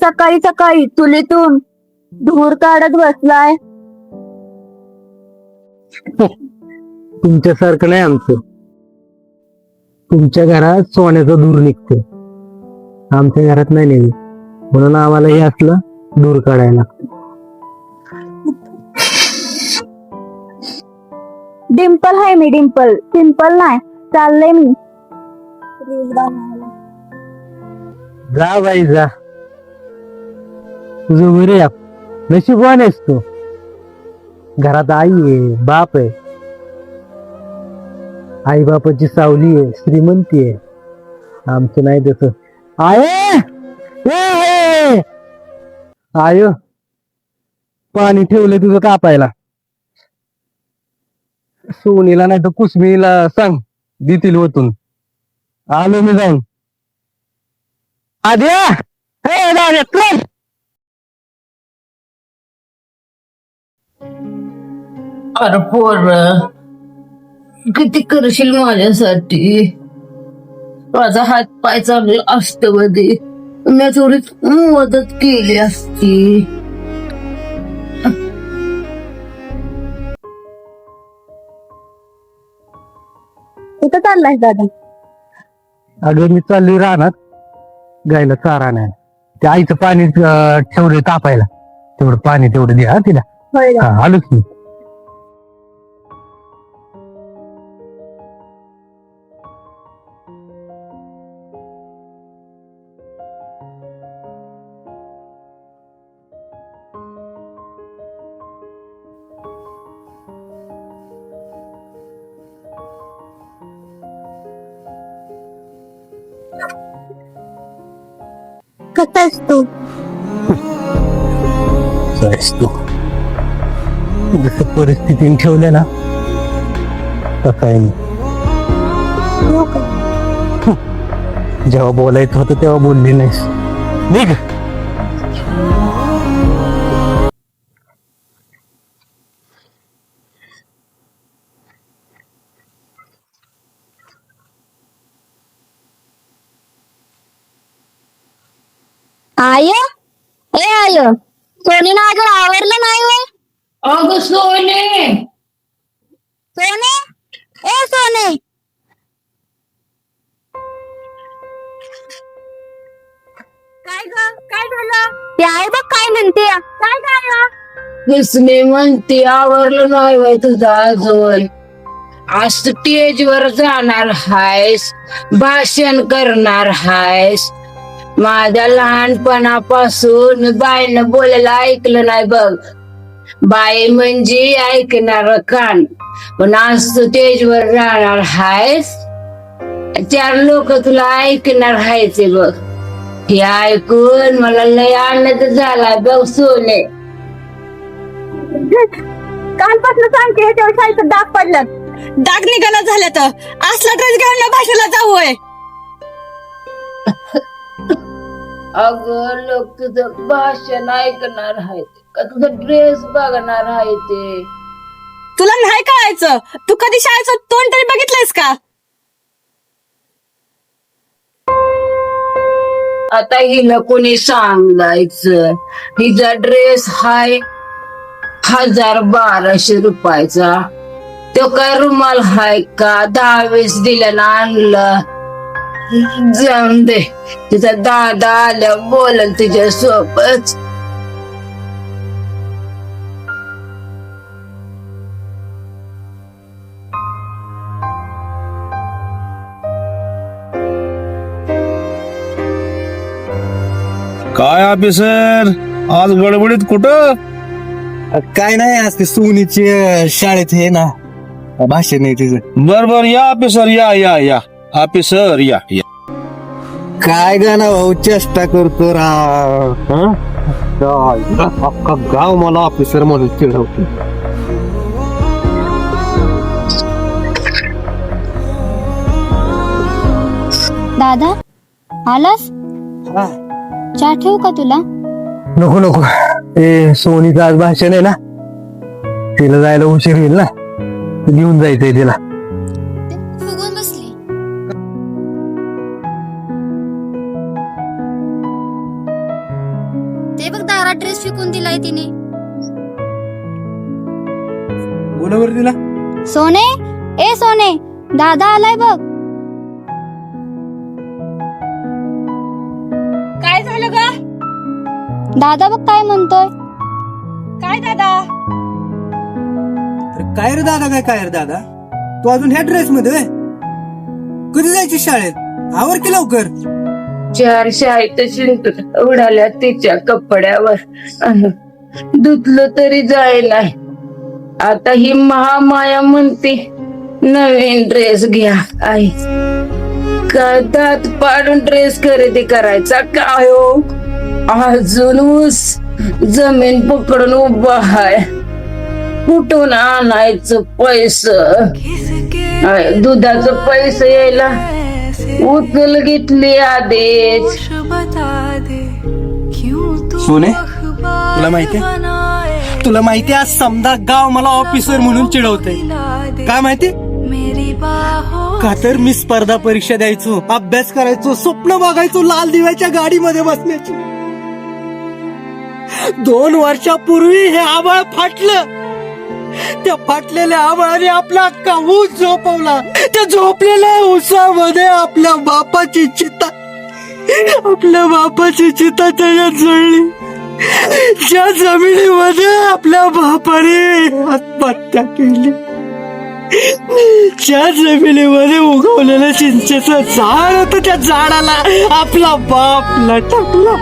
सकाळी सकाळी चुलीतून धूर काढत बसलाय. तुमच्यासारखं नाही आमचं. तुमच्या घरात सोन्याचं धूर निघतं, आमच्या घरात नाही निघत. म्हणून आम्हाला हे असलं धूर काढायला लागतं. डिंपल आहे मी, डिंपल, सिंपल नाही. चाललंय मी जा बाई जा, तुझं बरे नशीबवान आहेस तू. घरात आई आहे, बाप आहे. आई बापाची सावली आहे, श्रीमंती आहे. आमचं नाही तसं. आय पाणी ठेवलंय तुझं कापायला. सोनीला नाही तर कुसमीला सांग, देतील ओतून. आलो मी जाऊन. आद्या, हे दाद्या, चल. अरे पोर, किती करशील माझ्यासाठी. माझा हात पाय चालू असतं मध्ये, मी थोडी मदत केली असती. कुठं चाललाय दादा? अगं मी चाललोय रानात गायला चारा नाही. त्या आईचं पाणी ठेवलंय तापायला, तेवढं पाणी तेवढं द्या हा तिला. हा, आलोच मी. कसा आहेस तू? तू जसं परिस्थितीने ठेवल्या ना तसं आहे मी. जेव्हा बोलायचं होतं तेव्हा बोलली नाहीस. निघ. आय सोनीनं अजून आवरलं नाही होय? अगं सोने, सोने, ए सोने, काय ग, काय झालं? ते आहे बघ काय म्हणते. काय झालं? कृष्णे म्हणते आवरलं नाही बाई तुझं अजून. आज स्टेजवर जाणार हायस, भाषण करणार हायस. माझ्या लहानपणापासून बाईनं बोलायला ऐकलं नाही बघ. बाई म्हणजे ऐकणार कान. पण आज तू स्टेजवर राहणार हायस, 4 लोक तुला ऐकणार हायचे बघ. हे ऐकून मला लय आनंद झाला बघ सोने. कालपासून सांगते ह्याच्यावर शाळेचं डाग पडलं. डाग निघाला झाल्या तर असला ड्रेस घेऊन ना भाषेला जाऊय. अगं लोक तुझं भाषण ऐकणार आहेत का तुझा ड्रेस बघणार आहे ते. तुला नाही कळायचं. तू कधी शाळेचं तोंड तरी बघितलंयस का? आता हिला कोणी सांगायचं. हिचा ड्रेस हाय 1200 रुपयाचा. तो काय रुमाल हाय का 10-20 दिल्यानं आणलं. जाऊन दे, तिचा दादा आल्या बोलल तिच्या सोबत. काय ऑफिसर, आज गडबडीत कुठं? काय नाही, आज ते सोनीची शाळेत हे ना भाषण आहे तिचं. बर या ऑफिसर, या या या ऑफिसर या या. काय गाणं भाऊ, चेष्टा करतो राव. अख्खा गाव मला ऑफिसर म्हणून चिडवतो. दादा आलास? चहा ठेवू का तुला? नको नको, ए सोनीचं आज भाषण आहे ना, तिला जायला उशीर होईल ना, घेऊन जायचंय तिला. फुगून बसली. ते बघ दारा ड्रेस फेकून दिलाय तिने. बोलावर तिला. सोने, ए सोने, दादा आलाय बघ. काय झालं ग? दादा बघ काय म्हणतोय. काय दादा? काय रे दादा, काय रे दादा, तू अजून ह्या ड्रेस मध्ये कधी जायची शाळेत? आवर की लवकर. 4 शाळेत शिंक उडाल्या तिच्या कपड्यावर. धुतलं तरी जायला. आता ही महामाया म्हणते नवीन ड्रेस घ्या. आई काय दात पाडून ड्रेस खरेदी करायचा काय हो? अजून ऊस जमीन पकडून उभा आहे. कुठून आणायचं पैसं? दुधाचं पैसे यायला उचल घेतली आधीच. सोने, तुला माहितीये आज समजा गाव मला ऑफिसर म्हणून चिडवतंय. काय माहिती? का तर मी स्पर्धा परीक्षा द्यायचो, अभ्यास करायचो, स्वप्न बघायचो लाल दिव्याच्या गाडीमध्ये बसण्याची. 2 वर्षापूर्वी हे आभाळ फाटलं. त्या फाटलेल्या आभाळाने आपला अख्खा ऊस झोपवला. त्या झोपलेल्या ऊसामध्ये आपल्या बापाची चिता त्याच्यात जळली. ज्या जमिनीमध्ये आपल्या बापाने आत्महत्या केली, ज्या जमिनीमध्ये उगवलेलं चिंचेचं झाड होतं, त्या झाडाला आपला बाप लटकला.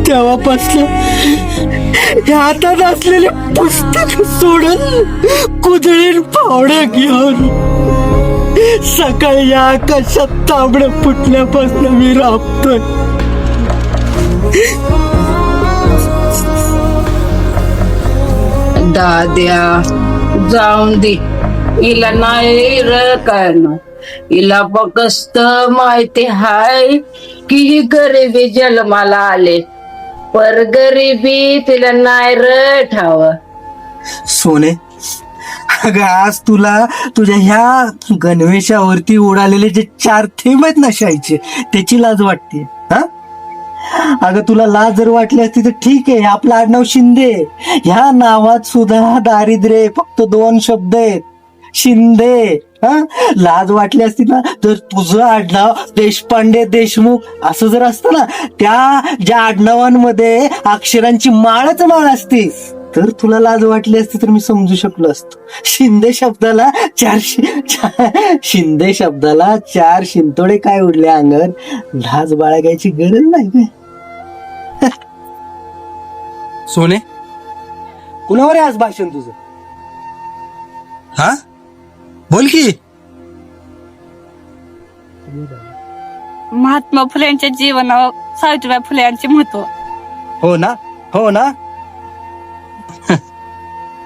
तेव्हापासून हातात असलेले पुस्तक सोडून कुदळीन फावड्या घेऊन सकाळी या आकाशात तांबडं फुटल्यापासून मी राबतोय. दाद्या जाऊन दे, हिला नाही र काय ना. हिला फक्त माहिती हाय की ही गरिबी जन्माला आले, पर गरिबी तिला नाही र ठाव. सोने, अगं आज तुला तुझ्या ह्या गणवेशावरती उडालेले जे 4 थेंब आहेत ना शाईचे, त्याची लाज वाटते. हा अगं तुला लाज जर वाटली असती तर ठीक आहे, आपलं आडनाव शिंदे. ह्या नावात सुद्धा दारिद्र्य फक्त 2 शब्द आहेत, शिंदे. लाज वाटली असती ना तर तुझं आडनाव देशपांडे देशमुख असं जर असतं ना, त्या ज्या आडनावांमध्ये अक्षरांची माळच माळ असते, तर तुला लाज वाटली असती तर मी समजू शकलो असतो. शिंदे शब्दाला 4 शिंतोडे काय उडले अंगावर, लाज बाळगायची गरज नाही काय. सोने, कुणावर आहे आज भाषण तुझं? हा बोल की. महात्मा फुलेंच्या जीवनावर सावित्रीबाई फुले यांचे महत्व. हो ना, हो ना.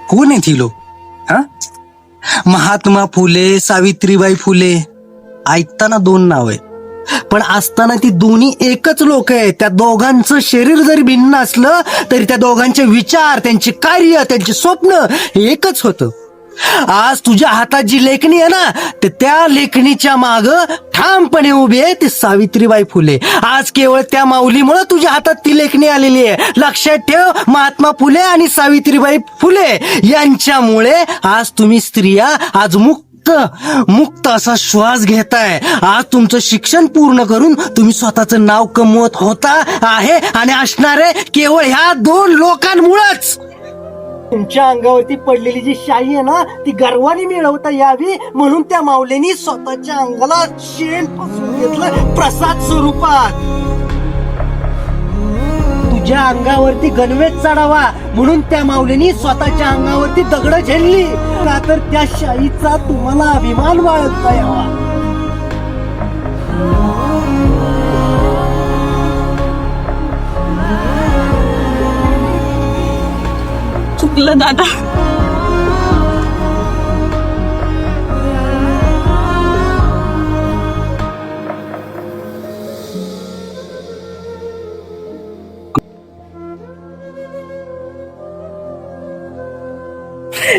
कोण आहे ती लोक? महात्मा फुले, सावित्रीबाई फुले ऐकताना 2 नाव आहे, पण असताना ती दोन्ही एकच लोक आहेत. त्या दोघांचं शरीर जरी भिन्न असलं तरी त्या दोघांचे विचार, त्यांचे कार्य, त्यांचे स्वप्न हे एकच होतं. आज तुझ्या हातात जी लेखणी आहे ना, त्या लेखणीच्या माग ठामपणे उभी आहे ती सावित्रीबाई फुले. आज केवळ त्या माऊलीमुळे तुझ्या हातात ती लेखणी आलेली आहे. लक्षात ठेव, महात्मा फुले आणि सावित्रीबाई फुले यांच्यामुळे आज तुम्ही स्त्रिया आज मुक्त असा श्वास घेताय. आज तुमचं शिक्षण पूर्ण करून तुम्ही स्वतःचं नाव कमवत होता आहे आणि असणारे केवळ ह्या 2 लोकांमुळेच. तुमच्या अंगावरती पडलेली जी शाई आहे ना, ती गर्वाने मिळवता यावी म्हणून त्या माऊलींनी स्वतःच्या अंगाला शेण पासून घेतलं प्रसाद स्वरूपात. तुझ्या अंगावरती गणवेश चढावा म्हणून त्या माऊलींनी स्वतःच्या अंगावरती दगड झेलली, का तर त्या शाईचा तुम्हाला अभिमान बाळगता यावा. चुकलं दादा.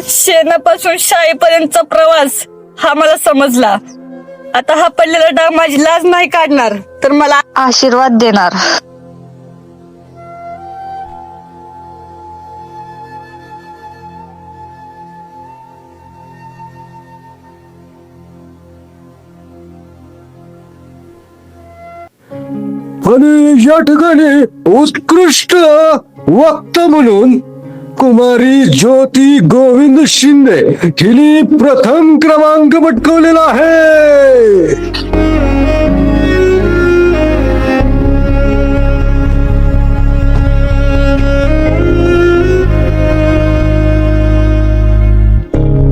शेणापासून शाळेपर्यंतचा प्रवास हा मला समजला. आता हा पडलेला डाग माझी लाज नाही काढणार, तर मला आशीर्वाद देणार. आणि या ठिकाणी उत्कृष्ट वक्ता म्हणून कुमारी ज्योती गोविंद शिंदे हिने प्रथम क्रमांक पटकवलेला आहे.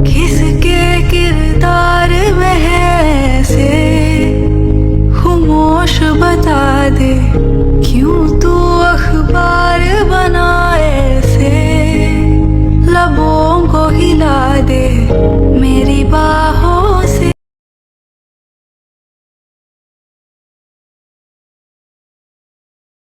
किसके किरदार में है ऐसे खामोश बता दे, क्यों तू अखबार बनाए ऐसे लबों को हिला दे, मेरी बात